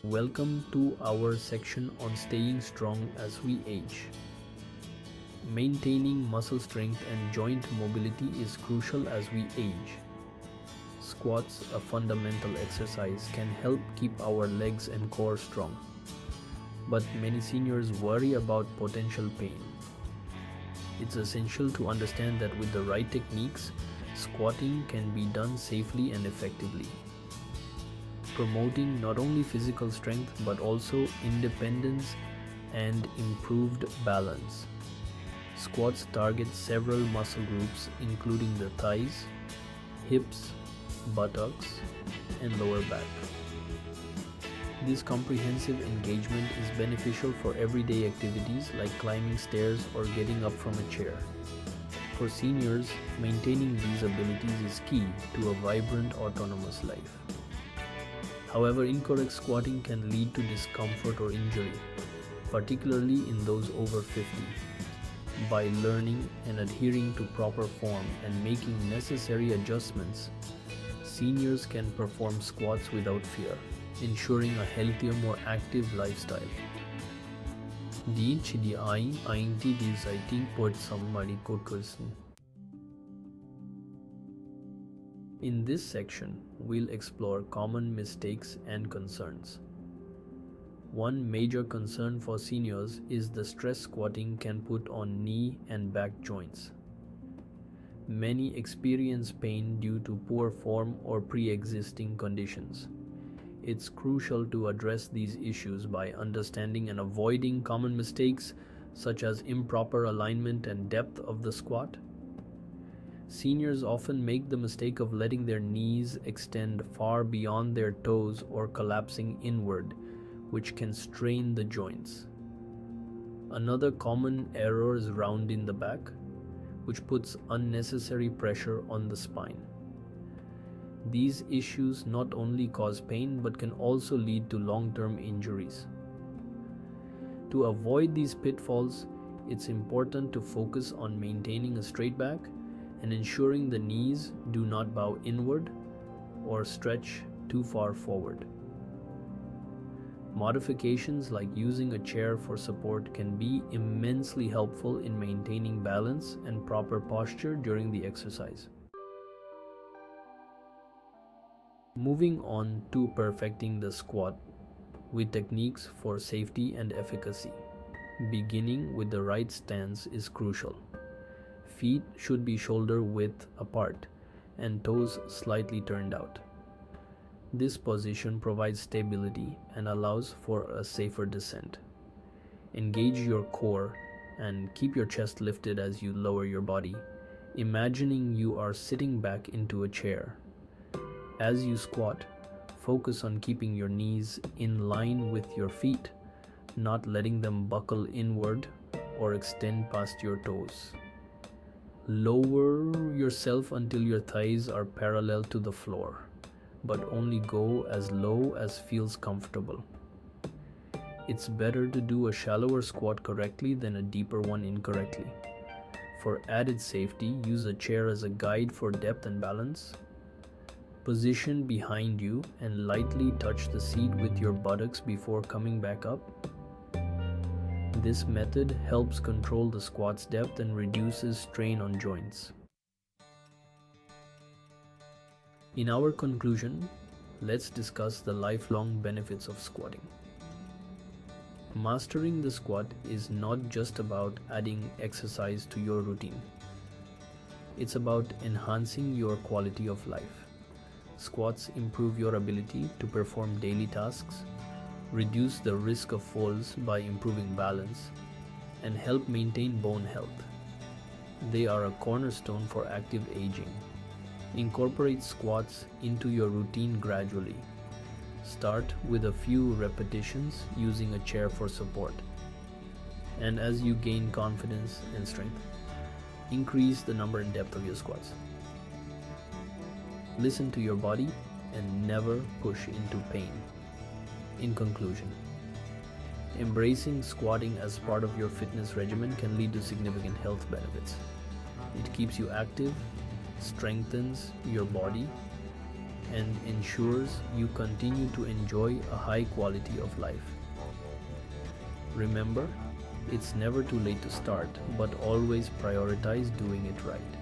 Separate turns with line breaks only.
Welcome to our section on staying strong as we age. Maintaining muscle strength and joint mobility is crucial as we age. Squats, a fundamental exercise, can help keep our legs and core strong. But many seniors worry about potential pain. It's essential to understand that with the right techniques, squatting can be done safely and effectively, promoting not only physical strength but also independence and improved balance. Squats target several muscle groups including the thighs, hips, buttocks, and lower back. This comprehensive engagement is beneficial for everyday activities like climbing stairs or getting up from a chair. For seniors, maintaining these abilities is key to a vibrant autonomous life. However, incorrect squatting can lead to discomfort or injury, particularly in those over 50. By learning and adhering to proper form and making necessary adjustments, seniors can perform squats without fear, ensuring a healthier, more active lifestyle. Die eigentlich die Seite port somebody kurzen. In this section, we'll explore common mistakes and concerns. One major concern for seniors is the stress squatting can put on knee and back joints. Many experience pain due to poor form or pre-existing conditions. It's crucial to address these issues by understanding and avoiding common mistakes such as improper alignment and depth of the squat. Seniors often make the mistake of letting their knees extend far beyond their toes or collapsing inward, which can strain the joints. Another common error is rounding the back, which puts unnecessary pressure on the spine. These issues not only cause pain but can also lead to long-term injuries. To avoid these pitfalls, it's important to focus on maintaining a straight back and ensuring the knees do not bow inward or stretch too far forward. Modifications like using a chair for support can be immensely helpful in maintaining balance and proper posture during the exercise. Moving on to perfecting the squat with techniques for safety and efficacy. Beginning with the right stance is crucial. Feet should be shoulder width apart and toes slightly turned out. This position provides stability and allows for a safer descent. Engage your core and keep your chest lifted as you lower your body, imagining you are sitting back into a chair. As you squat, focus on keeping your knees in line with your feet, not letting them buckle inward or extend past your toes. Lower yourself until your thighs are parallel to the floor, but only go as low as feels comfortable. It's better to do a shallower squat correctly than a deeper one incorrectly. For added safety, use a chair as a guide for depth and balance. Position behind you and lightly touch the seat with your buttocks before coming back up. This method helps control the squat's depth and reduces strain on joints. In our conclusion, let's discuss the lifelong benefits of squatting. Mastering the squat is not just about adding exercise to your routine. It's about enhancing your quality of life. Squats improve your ability to perform daily tasks, reduce the risk of falls by improving balance, and help maintain bone health. They are a cornerstone for active aging. Incorporate squats into your routine gradually. Start with a few repetitions using a chair for support. And as you gain confidence and strength, increase the number and depth of your squats. Listen to your body and never push into pain. In conclusion, embracing squatting as part of your fitness regimen can lead to significant health benefits. It keeps you active, strengthens your body, and ensures you continue to enjoy a high quality of life. Remember, it's never too late to start, but always prioritize doing it right.